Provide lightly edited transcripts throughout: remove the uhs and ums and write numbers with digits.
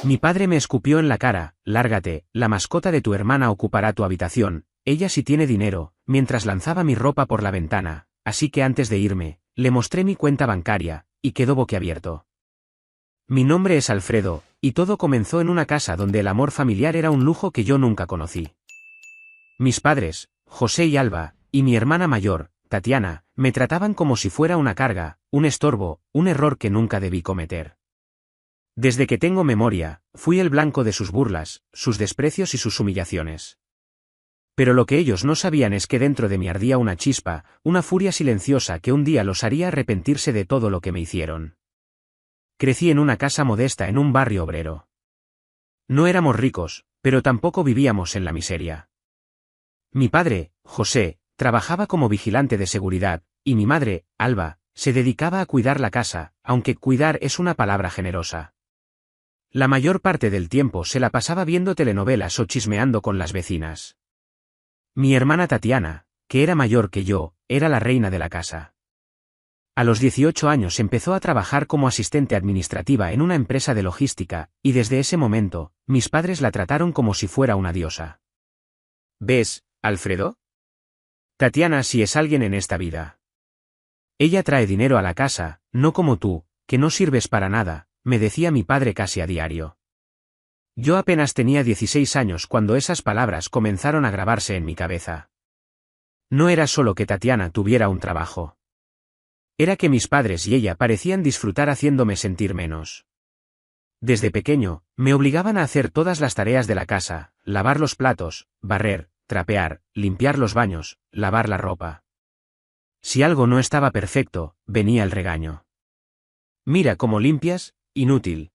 Mi padre me escupió en la cara: lárgate, la mascota de tu hermana ocupará tu habitación, ella sí tiene dinero, mientras lanzaba mi ropa por la ventana, así que antes de irme, le mostré mi cuenta bancaria, y quedó boquiabierto. Mi nombre es Alfredo, y todo comenzó en una casa donde el amor familiar era un lujo que yo nunca conocí. Mis padres, José y Alba, y mi hermana mayor, Tatiana, me trataban como si fuera una carga, un estorbo, un error que nunca debí cometer. Desde que tengo memoria, fui el blanco de sus burlas, sus desprecios y sus humillaciones. Pero lo que ellos no sabían es que dentro de mí ardía una chispa, una furia silenciosa que un día los haría arrepentirse de todo lo que me hicieron. Crecí en una casa modesta en un barrio obrero. No éramos ricos, pero tampoco vivíamos en la miseria. Mi padre, José, trabajaba como vigilante de seguridad, y mi madre, Alba, se dedicaba a cuidar la casa, aunque cuidar es una palabra generosa. La mayor parte del tiempo se la pasaba viendo telenovelas o chismeando con las vecinas. Mi hermana Tatiana, que era mayor que yo, era la reina de la casa. A los 18 años empezó a trabajar como asistente administrativa en una empresa de logística, y desde ese momento, mis padres la trataron como si fuera una diosa. ¿Ves, Alfredo? Tatiana sí es alguien en esta vida. Ella trae dinero a la casa, no como tú, que no sirves para nada, me decía mi padre casi a diario. Yo apenas tenía 16 años cuando esas palabras comenzaron a grabarse en mi cabeza. No era solo que Tatiana tuviera un trabajo. Era que mis padres y ella parecían disfrutar haciéndome sentir menos. Desde pequeño, me obligaban a hacer todas las tareas de la casa: lavar los platos, barrer, trapear, limpiar los baños, lavar la ropa. Si algo no estaba perfecto, venía el regaño. Mira cómo limpias, inútil.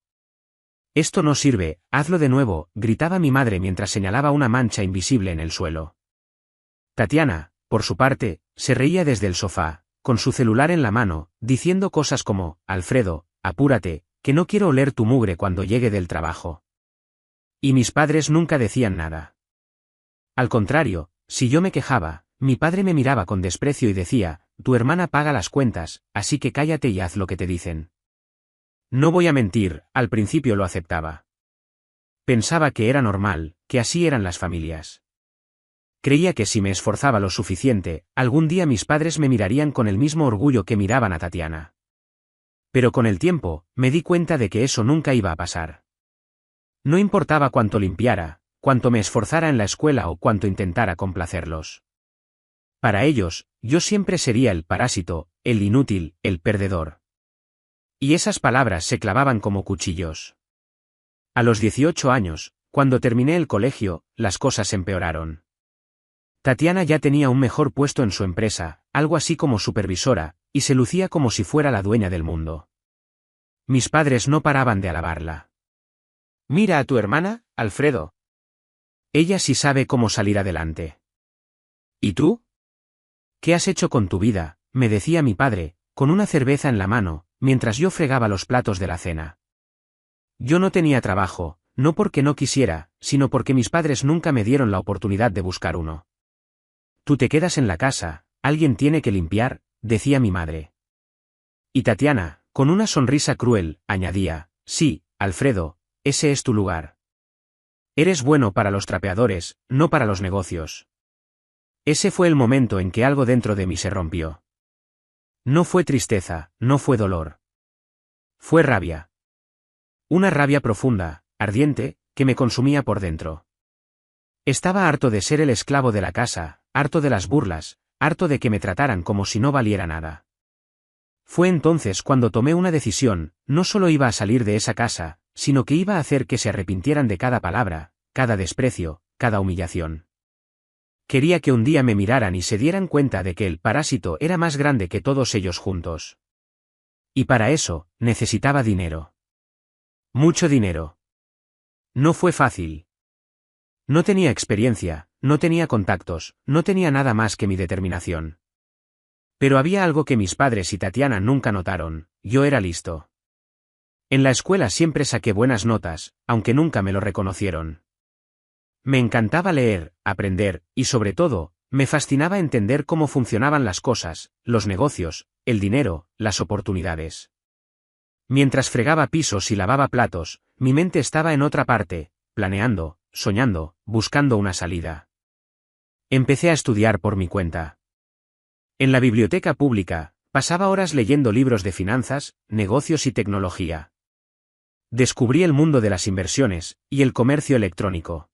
Esto no sirve, hazlo de nuevo, gritaba mi madre mientras señalaba una mancha invisible en el suelo. Tatiana, por su parte, se reía desde el sofá, con su celular en la mano, diciendo cosas como: Alfredo, apúrate, que no quiero oler tu mugre cuando llegue del trabajo. Y mis padres nunca decían nada. Al contrario, si yo me quejaba, mi padre me miraba con desprecio y decía: tu hermana paga las cuentas, así que cállate y haz lo que te dicen. No voy a mentir, al principio lo aceptaba. Pensaba que era normal, que así eran las familias. Creía que si me esforzaba lo suficiente, algún día mis padres me mirarían con el mismo orgullo que miraban a Tatiana. Pero con el tiempo, me di cuenta de que eso nunca iba a pasar. No importaba cuánto limpiara, cuánto me esforzara en la escuela o cuánto intentara complacerlos. Para ellos, yo siempre sería el parásito, el inútil, el perdedor. Y esas palabras se clavaban como cuchillos. A los 18 años, cuando terminé el colegio, las cosas empeoraron. Tatiana ya tenía un mejor puesto en su empresa, algo así como supervisora, y se lucía como si fuera la dueña del mundo. Mis padres no paraban de alabarla. Mira a tu hermana, Alfredo. Ella sí sabe cómo salir adelante. ¿Y tú? ¿Qué has hecho con tu vida?, me decía mi padre, con una cerveza en la mano, mientras yo fregaba los platos de la cena. Yo no tenía trabajo, no porque no quisiera, sino porque mis padres nunca me dieron la oportunidad de buscar uno. Tú te quedas en la casa, alguien tiene que limpiar, decía mi madre. Y Tatiana, con una sonrisa cruel, añadía: sí, Alfredo, ese es tu lugar. Eres bueno para los trapeadores, no para los negocios. Ese fue el momento en que algo dentro de mí se rompió. No fue tristeza, no fue dolor. Fue rabia. Una rabia profunda, ardiente, que me consumía por dentro. Estaba harto de ser el esclavo de la casa, harto de las burlas, harto de que me trataran como si no valiera nada. Fue entonces cuando tomé una decisión: no solo iba a salir de esa casa, sino que iba a hacer que se arrepintieran de cada palabra, cada desprecio, cada humillación. Quería que un día me miraran y se dieran cuenta de que el parásito era más grande que todos ellos juntos. Y para eso, necesitaba dinero. Mucho dinero. No fue fácil. No tenía experiencia, no tenía contactos, no tenía nada más que mi determinación. Pero había algo que mis padres y Tatiana nunca notaron: yo era listo. En la escuela siempre saqué buenas notas, aunque nunca me lo reconocieron. Me encantaba leer, aprender, y sobre todo, me fascinaba entender cómo funcionaban las cosas, los negocios, el dinero, las oportunidades. Mientras fregaba pisos y lavaba platos, mi mente estaba en otra parte, planeando, soñando, buscando una salida. Empecé a estudiar por mi cuenta. En la biblioteca pública, pasaba horas leyendo libros de finanzas, negocios y tecnología. Descubrí el mundo de las inversiones y el comercio electrónico.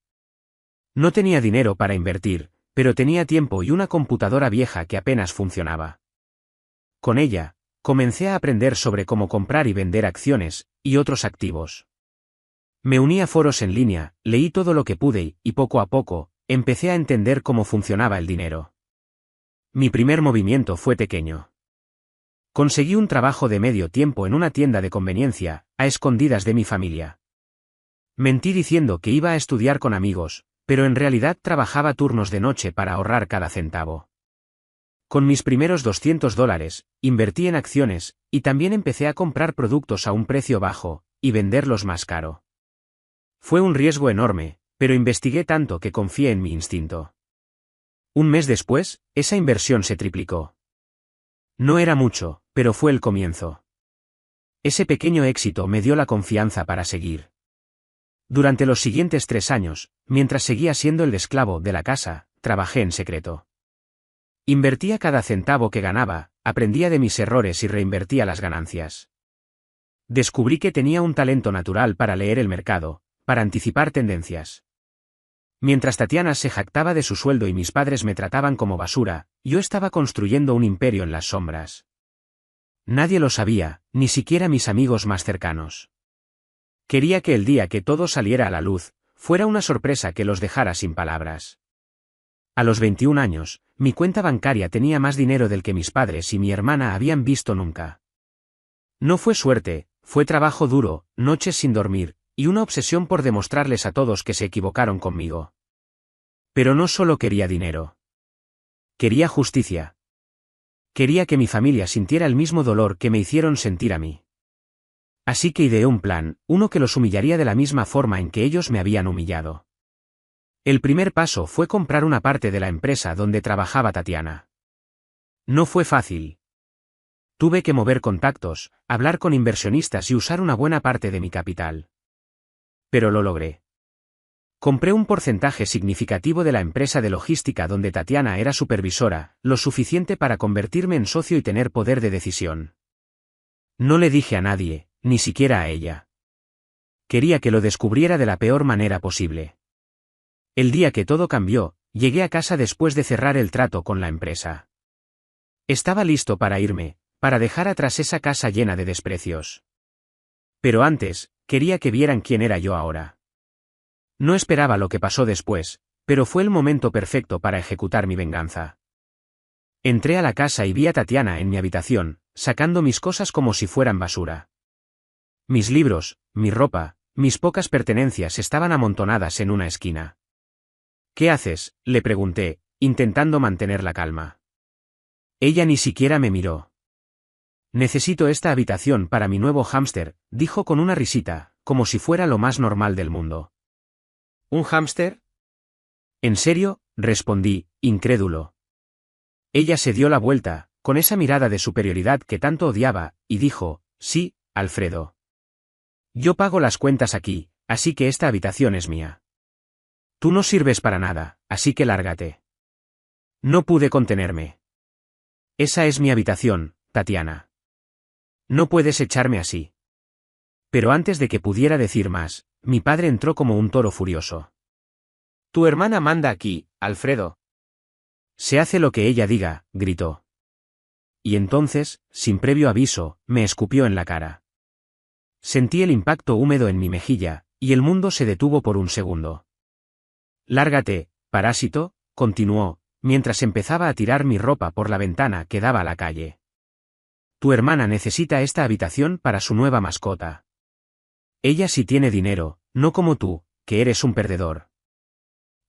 No tenía dinero para invertir, pero tenía tiempo y una computadora vieja que apenas funcionaba. Con ella, comencé a aprender sobre cómo comprar y vender acciones y otros activos. Me uní a foros en línea, leí todo lo que pude y poco a poco, empecé a entender cómo funcionaba el dinero. Mi primer movimiento fue pequeño. Conseguí un trabajo de medio tiempo en una tienda de conveniencia, a escondidas de mi familia. Mentí diciendo que iba a estudiar con amigos, pero en realidad trabajaba turnos de noche para ahorrar cada centavo. Con mis primeros $200, invertí en acciones, y también empecé a comprar productos a un precio bajo, y venderlos más caro. Fue un riesgo enorme, pero investigué tanto que confié en mi instinto. Un mes después, esa inversión se triplicó. No era mucho, pero fue el comienzo. Ese pequeño éxito me dio la confianza para seguir. Durante los siguientes 3 años, mientras seguía siendo el esclavo de la casa, trabajé en secreto. Invertía cada centavo que ganaba, aprendía de mis errores y reinvertía las ganancias. Descubrí que tenía un talento natural para leer el mercado, para anticipar tendencias. Mientras Tatiana se jactaba de su sueldo y mis padres me trataban como basura, yo estaba construyendo un imperio en las sombras. Nadie lo sabía, ni siquiera mis amigos más cercanos. Quería que el día que todo saliera a la luz, fuera una sorpresa que los dejara sin palabras. A los 21 años, mi cuenta bancaria tenía más dinero del que mis padres y mi hermana habían visto nunca. No fue suerte, fue trabajo duro, noches sin dormir, y una obsesión por demostrarles a todos que se equivocaron conmigo. Pero no solo quería dinero. Quería justicia. Quería que mi familia sintiera el mismo dolor que me hicieron sentir a mí. Así que ideé un plan, uno que los humillaría de la misma forma en que ellos me habían humillado. El primer paso fue comprar una parte de la empresa donde trabajaba Tatiana. No fue fácil. Tuve que mover contactos, hablar con inversionistas y usar una buena parte de mi capital. Pero lo logré. Compré un porcentaje significativo de la empresa de logística donde Tatiana era supervisora, lo suficiente para convertirme en socio y tener poder de decisión. No le dije a nadie, ni siquiera a ella. Quería que lo descubriera de la peor manera posible. El día que todo cambió, llegué a casa después de cerrar el trato con la empresa. Estaba listo para irme, para dejar atrás esa casa llena de desprecios. Pero antes, quería que vieran quién era yo ahora. No esperaba lo que pasó después, pero fue el momento perfecto para ejecutar mi venganza. Entré a la casa y vi a Tatiana en mi habitación, sacando mis cosas como si fueran basura. Mis libros, mi ropa, mis pocas pertenencias estaban amontonadas en una esquina. ¿Qué haces?, le pregunté, intentando mantener la calma. Ella ni siquiera me miró. Necesito esta habitación para mi nuevo hámster, dijo con una risita, como si fuera lo más normal del mundo. ¿Un hámster? ¿En serio?, respondí, incrédulo. Ella se dio la vuelta, con esa mirada de superioridad que tanto odiaba, y dijo, sí, Alfredo. Yo pago las cuentas aquí, así que esta habitación es mía. Tú no sirves para nada, así que lárgate. No pude contenerme. Esa es mi habitación, Tatiana. No puedes echarme así. Pero antes de que pudiera decir más, mi padre entró como un toro furioso. Tu hermana manda aquí, Alfredo. Se hace lo que ella diga, gritó. Y entonces, sin previo aviso, me escupió en la cara. Sentí el impacto húmedo en mi mejilla, y el mundo se detuvo por un segundo. Lárgate, parásito, continuó, mientras empezaba a tirar mi ropa por la ventana que daba a la calle. Tu hermana necesita esta habitación para su nueva mascota. Ella sí tiene dinero, no como tú, que eres un perdedor.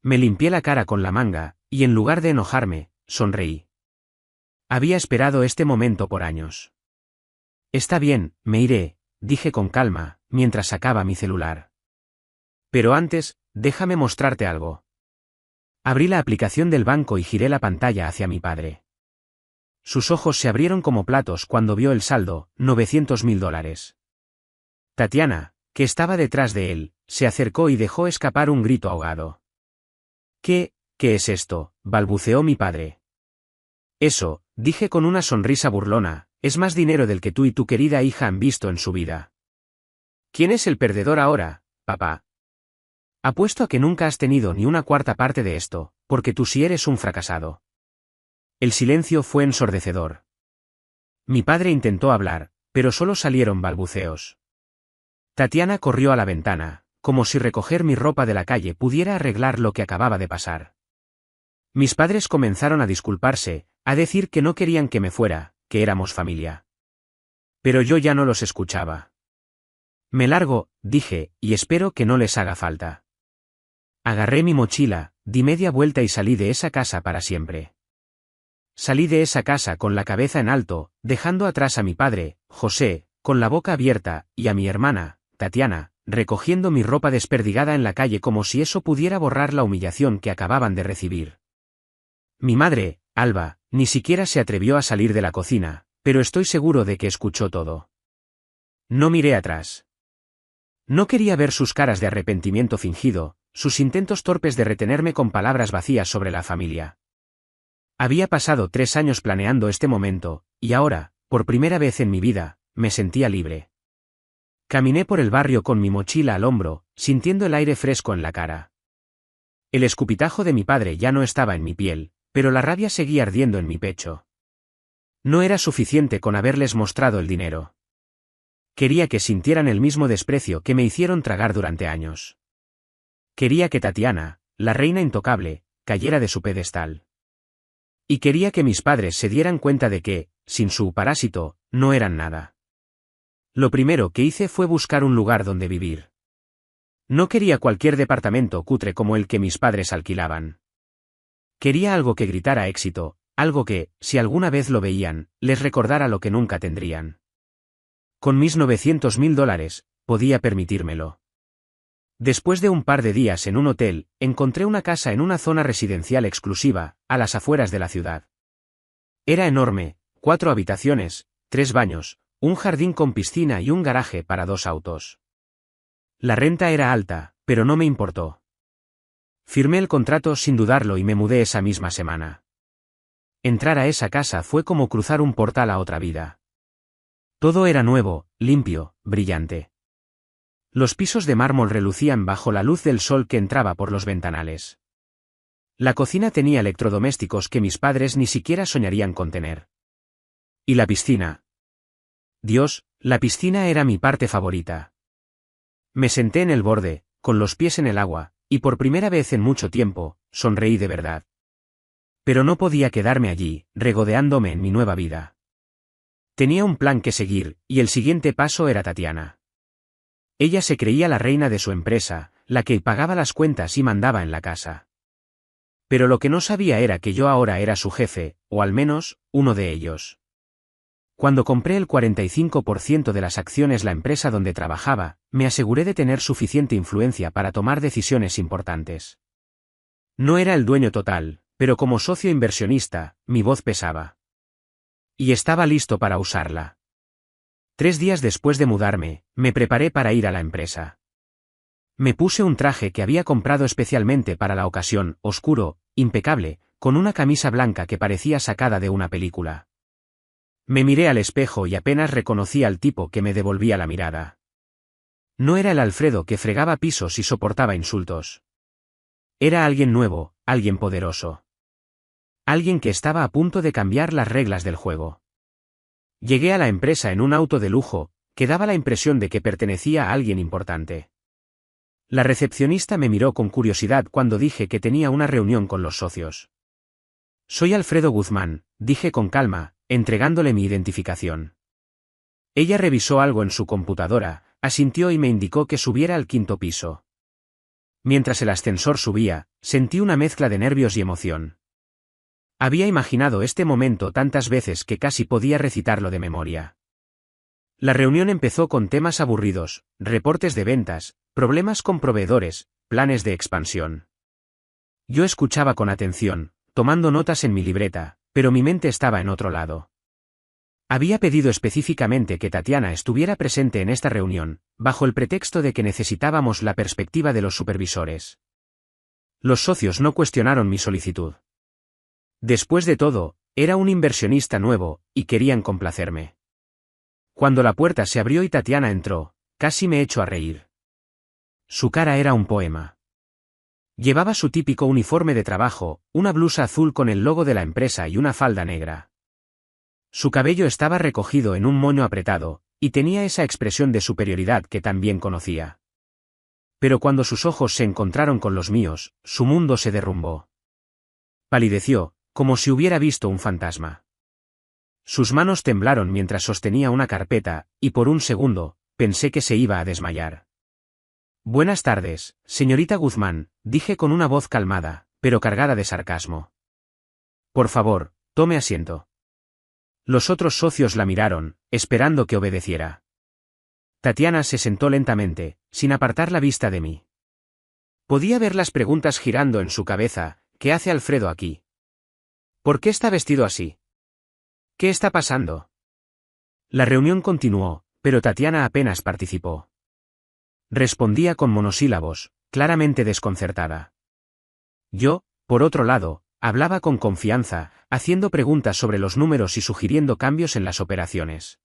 Me limpié la cara con la manga, y en lugar de enojarme, sonreí. Había esperado este momento por años. Está bien, me iré, dije con calma, mientras sacaba mi celular. Pero antes, déjame mostrarte algo. Abrí la aplicación del banco y giré la pantalla hacia mi padre. Sus ojos se abrieron como platos cuando vio el saldo, $900.000. Tatiana, que estaba detrás de él, se acercó y dejó escapar un grito ahogado. ¿Qué es esto?, balbuceó mi padre. Eso, dije con una sonrisa burlona, es más dinero del que tú y tu querida hija han visto en su vida. ¿Quién es el perdedor ahora, papá? Apuesto a que nunca has tenido ni una cuarta parte de esto, porque tú sí eres un fracasado. El silencio fue ensordecedor. Mi padre intentó hablar, pero solo salieron balbuceos. Tatiana corrió a la ventana, como si recoger mi ropa de la calle pudiera arreglar lo que acababa de pasar. Mis padres comenzaron a disculparse, a decir que no querían que me fuera, que éramos familia. Pero yo ya no los escuchaba. Me largo, dije, y espero que no les haga falta. Agarré mi mochila, di media vuelta y salí de esa casa para siempre. Salí de esa casa con la cabeza en alto, dejando atrás a mi padre, José, con la boca abierta, y a mi hermana, Tatiana, recogiendo mi ropa desperdigada en la calle como si eso pudiera borrar la humillación que acababan de recibir. Mi madre, Alba, ni siquiera se atrevió a salir de la cocina, pero estoy seguro de que escuchó todo. No miré atrás. No quería ver sus caras de arrepentimiento fingido, sus intentos torpes de retenerme con palabras vacías sobre la familia. Había pasado 3 años planeando este momento, y ahora, por primera vez en mi vida, me sentía libre. Caminé por el barrio con mi mochila al hombro, sintiendo el aire fresco en la cara. El escupitajo de mi padre ya no estaba en mi piel, pero la rabia seguía ardiendo en mi pecho. No era suficiente con haberles mostrado el dinero. Quería que sintieran el mismo desprecio que me hicieron tragar durante años. Quería que Tatiana, la reina intocable, cayera de su pedestal. Y quería que mis padres se dieran cuenta de que, sin su parásito, no eran nada. Lo primero que hice fue buscar un lugar donde vivir. No quería cualquier departamento cutre como el que mis padres alquilaban. Quería algo que gritara éxito, algo que, si alguna vez lo veían, les recordara lo que nunca tendrían. Con mis $900.000, podía permitírmelo. Después de un par de días en un hotel, encontré una casa en una zona residencial exclusiva, a las afueras de la ciudad. Era enorme, 4 habitaciones, 3 baños, un jardín con piscina y un garaje para 2 autos. La renta era alta, pero no me importó. Firmé el contrato sin dudarlo y me mudé esa misma semana. Entrar a esa casa fue como cruzar un portal a otra vida. Todo era nuevo, limpio, brillante. Los pisos de mármol relucían bajo la luz del sol que entraba por los ventanales. La cocina tenía electrodomésticos que mis padres ni siquiera soñarían con tener. ¿Y la piscina? Dios, la piscina era mi parte favorita. Me senté en el borde, con los pies en el agua, y por primera vez en mucho tiempo, sonreí de verdad. Pero no podía quedarme allí, regodeándome en mi nueva vida. Tenía un plan que seguir, y el siguiente paso era Tatiana. Ella se creía la reina de su empresa, la que pagaba las cuentas y mandaba en la casa. Pero lo que no sabía era que yo ahora era su jefe, o al menos, uno de ellos. Cuando compré el 45% de las acciones la empresa donde trabajaba, me aseguré de tener suficiente influencia para tomar decisiones importantes. No era el dueño total, pero como socio inversionista, mi voz pesaba. Y estaba listo para usarla. 3 días después de mudarme, me preparé para ir a la empresa. Me puse un traje que había comprado especialmente para la ocasión, oscuro, impecable, con una camisa blanca que parecía sacada de una película. Me miré al espejo y apenas reconocí al tipo que me devolvía la mirada. No era el Alfredo que fregaba pisos y soportaba insultos. Era alguien nuevo, alguien poderoso. Alguien que estaba a punto de cambiar las reglas del juego. Llegué a la empresa en un auto de lujo, que daba la impresión de que pertenecía a alguien importante. La recepcionista me miró con curiosidad cuando dije que tenía una reunión con los socios. Soy Alfredo Guzmán, dije con calma, entregándole mi identificación. Ella revisó algo en su computadora, asintió y me indicó que subiera al 5.º piso. Mientras el ascensor subía, sentí una mezcla de nervios y emoción. Había imaginado este momento tantas veces que casi podía recitarlo de memoria. La reunión empezó con temas aburridos, reportes de ventas, problemas con proveedores, planes de expansión. Yo escuchaba con atención, tomando notas en mi libreta, pero mi mente estaba en otro lado. Había pedido específicamente que Tatiana estuviera presente en esta reunión, bajo el pretexto de que necesitábamos la perspectiva de los supervisores. Los socios no cuestionaron mi solicitud. Después de todo, era un inversionista nuevo, y querían complacerme. Cuando la puerta se abrió y Tatiana entró, casi me echó a reír. Su cara era un poema. Llevaba su típico uniforme de trabajo, una blusa azul con el logo de la empresa y una falda negra. Su cabello estaba recogido en un moño apretado, y tenía esa expresión de superioridad que también conocía. Pero cuando sus ojos se encontraron con los míos, su mundo se derrumbó. Palideció, como si hubiera visto un fantasma. Sus manos temblaron mientras sostenía una carpeta, y por un segundo, pensé que se iba a desmayar. Buenas tardes, señorita Guzmán, dije con una voz calmada, pero cargada de sarcasmo. Por favor, tome asiento. Los otros socios la miraron, esperando que obedeciera. Tatiana se sentó lentamente, sin apartar la vista de mí. Podía ver las preguntas girando en su cabeza. ¿Qué hace Alfredo aquí? ¿Por qué está vestido así? ¿Qué está pasando? La reunión continuó, pero Tatiana apenas participó. Respondía con monosílabos, claramente desconcertada. Yo, por otro lado, hablaba con confianza, haciendo preguntas sobre los números y sugiriendo cambios en las operaciones.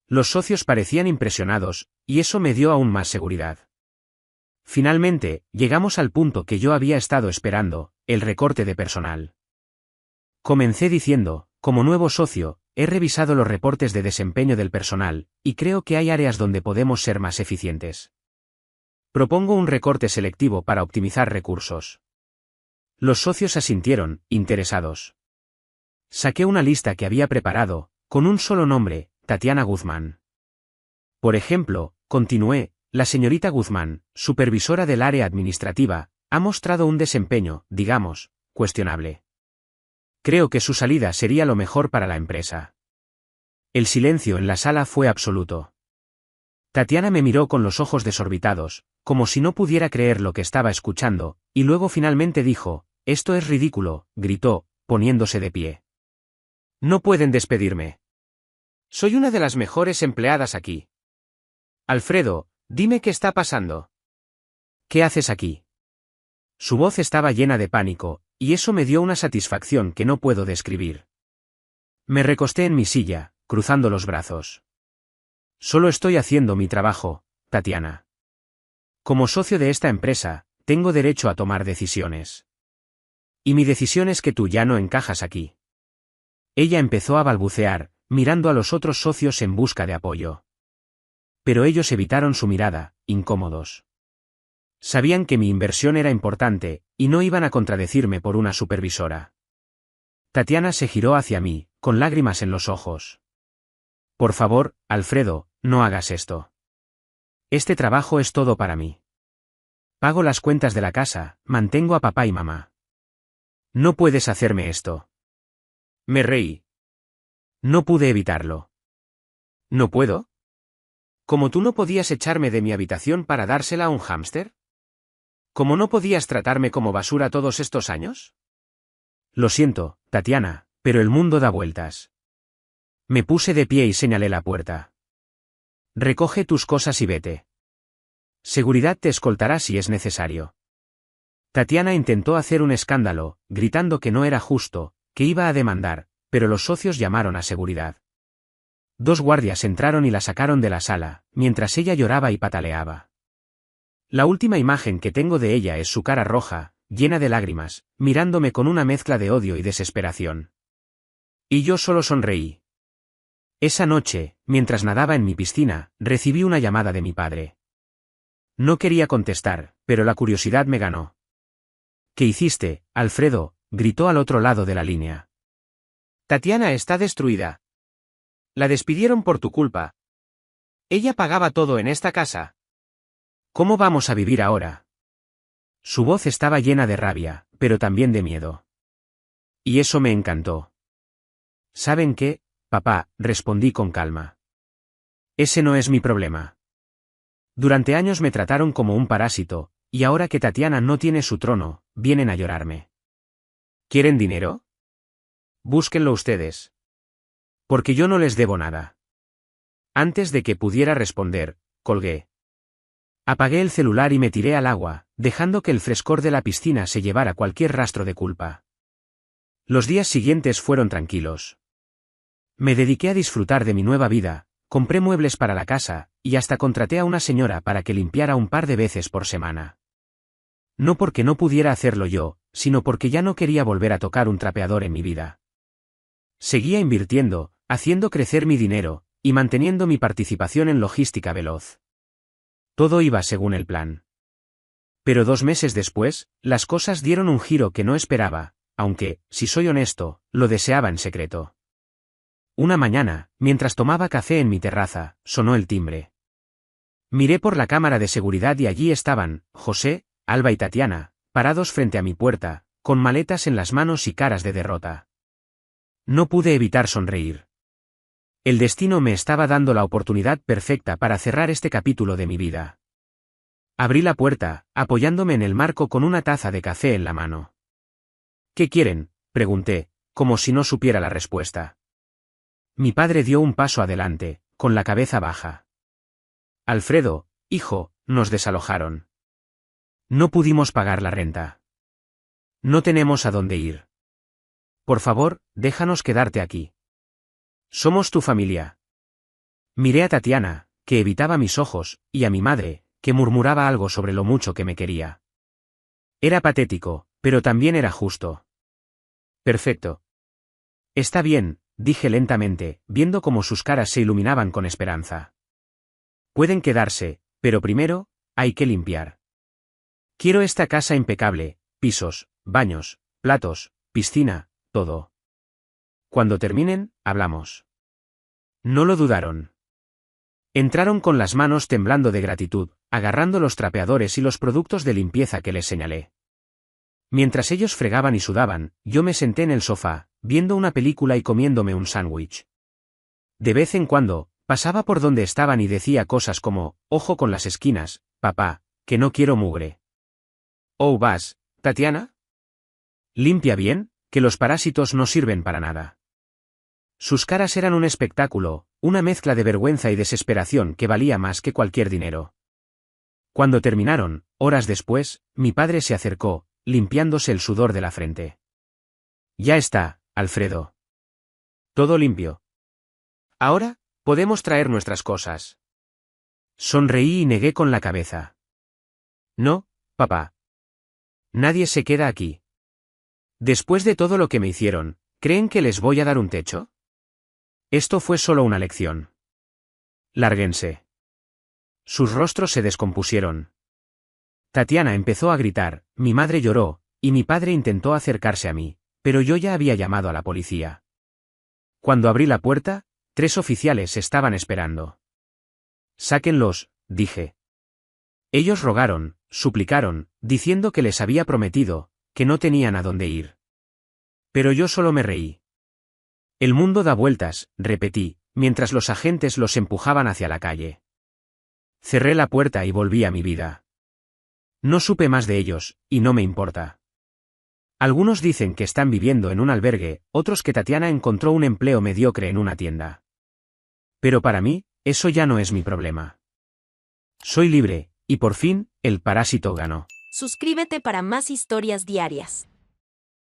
Los socios parecían impresionados, y eso me dio aún más seguridad. Finalmente, llegamos al punto que yo había estado esperando, el recorte de personal. Comencé diciendo, como nuevo socio, he revisado los reportes de desempeño del personal, y creo que hay áreas donde podemos ser más eficientes. Propongo un recorte selectivo para optimizar recursos. Los socios asintieron, interesados. Saqué una lista que había preparado, con un solo nombre, Tatiana Guzmán. Por ejemplo, continué, la señorita Guzmán, supervisora del área administrativa, ha mostrado un desempeño, digamos, cuestionable. Creo que su salida sería lo mejor para la empresa. El silencio en la sala fue absoluto. Tatiana me miró con los ojos desorbitados, como si no pudiera creer lo que estaba escuchando, y luego finalmente dijo, «Esto es ridículo», gritó, poniéndose de pie. «No pueden despedirme. Soy una de las mejores empleadas aquí. Alfredo, dime qué está pasando. ¿Qué haces aquí?» Su voz estaba llena de pánico, y eso me dio una satisfacción que no puedo describir. Me recosté en mi silla, cruzando los brazos. Solo estoy haciendo mi trabajo, Tatiana. Como socio de esta empresa, tengo derecho a tomar decisiones. Y mi decisión es que tú ya no encajas aquí. Ella empezó a balbucear, mirando a los otros socios en busca de apoyo. Pero ellos evitaron su mirada, incómodos. Sabían que mi inversión era importante, y no iban a contradecirme por una supervisora. Tatiana se giró hacia mí, con lágrimas en los ojos. Por favor, Alfredo, no hagas esto. Este trabajo es todo para mí. Pago las cuentas de la casa, mantengo a papá y mamá. No puedes hacerme esto. Me reí. No pude evitarlo. ¿No puedo? ¿Como tú no podías echarme de mi habitación para dársela a un hámster? ¿Cómo no podías tratarme como basura todos estos años? Lo siento, Tatiana, pero el mundo da vueltas. Me puse de pie y señalé la puerta. Recoge tus cosas y vete. Seguridad te escoltará si es necesario. Tatiana intentó hacer un escándalo, gritando que no era justo, que iba a demandar, pero los socios llamaron a seguridad. 2 guardias entraron y la sacaron de la sala, mientras ella lloraba y pataleaba. La última imagen que tengo de ella es su cara roja, llena de lágrimas, mirándome con una mezcla de odio y desesperación. Y yo solo sonreí. Esa noche, mientras nadaba en mi piscina, recibí una llamada de mi padre. No quería contestar, pero la curiosidad me ganó. ¿Qué hiciste, Alfredo?, gritó al otro lado de la línea. Tatiana está destruida. La despidieron por tu culpa. Ella pagaba todo en esta casa. ¿Cómo vamos a vivir ahora? Su voz estaba llena de rabia, pero también de miedo. Y eso me encantó. ¿Saben qué, papá?, respondí con calma. Ese no es mi problema. Durante años me trataron como un parásito, y ahora que Tatiana no tiene su trono, vienen a llorarme. ¿Quieren dinero? Búsquenlo ustedes. Porque yo no les debo nada. Antes de que pudiera responder, colgué. Apagué el celular y me tiré al agua, dejando que el frescor de la piscina se llevara cualquier rastro de culpa. Los días siguientes fueron tranquilos. Me dediqué a disfrutar de mi nueva vida, compré muebles para la casa, y hasta contraté a una señora para que limpiara un par de veces por semana. No porque no pudiera hacerlo yo, sino porque ya no quería volver a tocar un trapeador en mi vida. Seguía invirtiendo, haciendo crecer mi dinero, y manteniendo mi participación en logística veloz. Todo iba según el plan. Pero 2 meses después, las cosas dieron un giro que no esperaba, aunque, si soy honesto, lo deseaba en secreto. Una mañana, mientras tomaba café en mi terraza, sonó el timbre. Miré por la cámara de seguridad y allí estaban, José, Alba y Tatiana, parados frente a mi puerta, con maletas en las manos y caras de derrota. No pude evitar sonreír. El destino me estaba dando la oportunidad perfecta para cerrar este capítulo de mi vida. Abrí la puerta, apoyándome en el marco con una taza de café en la mano. ¿Qué quieren?, pregunté, como si no supiera la respuesta. Mi padre dio un paso adelante, con la cabeza baja. Alfredo, hijo, nos desalojaron. No pudimos pagar la renta. No tenemos a dónde ir. Por favor, déjanos quedarte aquí. Somos tu familia. Miré a Tatiana, que evitaba mis ojos, y a mi madre, que murmuraba algo sobre lo mucho que me quería. Era patético, pero también era justo. Perfecto. Está bien, dije lentamente, viendo cómo sus caras se iluminaban con esperanza. Pueden quedarse, pero primero, hay que limpiar. Quiero esta casa impecable, pisos, baños, platos, piscina, todo. Cuando terminen, hablamos. No lo dudaron. Entraron con las manos temblando de gratitud, agarrando los trapeadores y los productos de limpieza que les señalé. Mientras ellos fregaban y sudaban, yo me senté en el sofá, viendo una película y comiéndome un sándwich. De vez en cuando, pasaba por donde estaban y decía cosas como, ojo con las esquinas, papá, que no quiero mugre. Oh, vas, Tatiana. Limpia bien, que los parásitos no sirven para nada. Sus caras eran un espectáculo, una mezcla de vergüenza y desesperación que valía más que cualquier dinero. Cuando terminaron, horas después, mi padre se acercó, limpiándose el sudor de la frente. Ya está, Alfredo. Todo limpio. Ahora, podemos traer nuestras cosas. Sonreí y negué con la cabeza. No, papá. Nadie se queda aquí. Después de todo lo que me hicieron, ¿creen que les voy a dar un techo? Esto fue solo una lección. Lárguense. Sus rostros se descompusieron. Tatiana empezó a gritar, mi madre lloró, y mi padre intentó acercarse a mí, pero yo ya había llamado a la policía. Cuando abrí la puerta, 3 oficiales estaban esperando. Sáquenlos, dije. Ellos rogaron, suplicaron, diciendo que les había prometido, que no tenían a dónde ir. Pero yo solo me reí. El mundo da vueltas, repetí, mientras los agentes los empujaban hacia la calle. Cerré la puerta y volví a mi vida. No supe más de ellos, y no me importa. Algunos dicen que están viviendo en un albergue, otros que Tatiana encontró un empleo mediocre en una tienda. Pero para mí, eso ya no es mi problema. Soy libre, y por fin, el parásito ganó. Suscríbete para más historias diarias.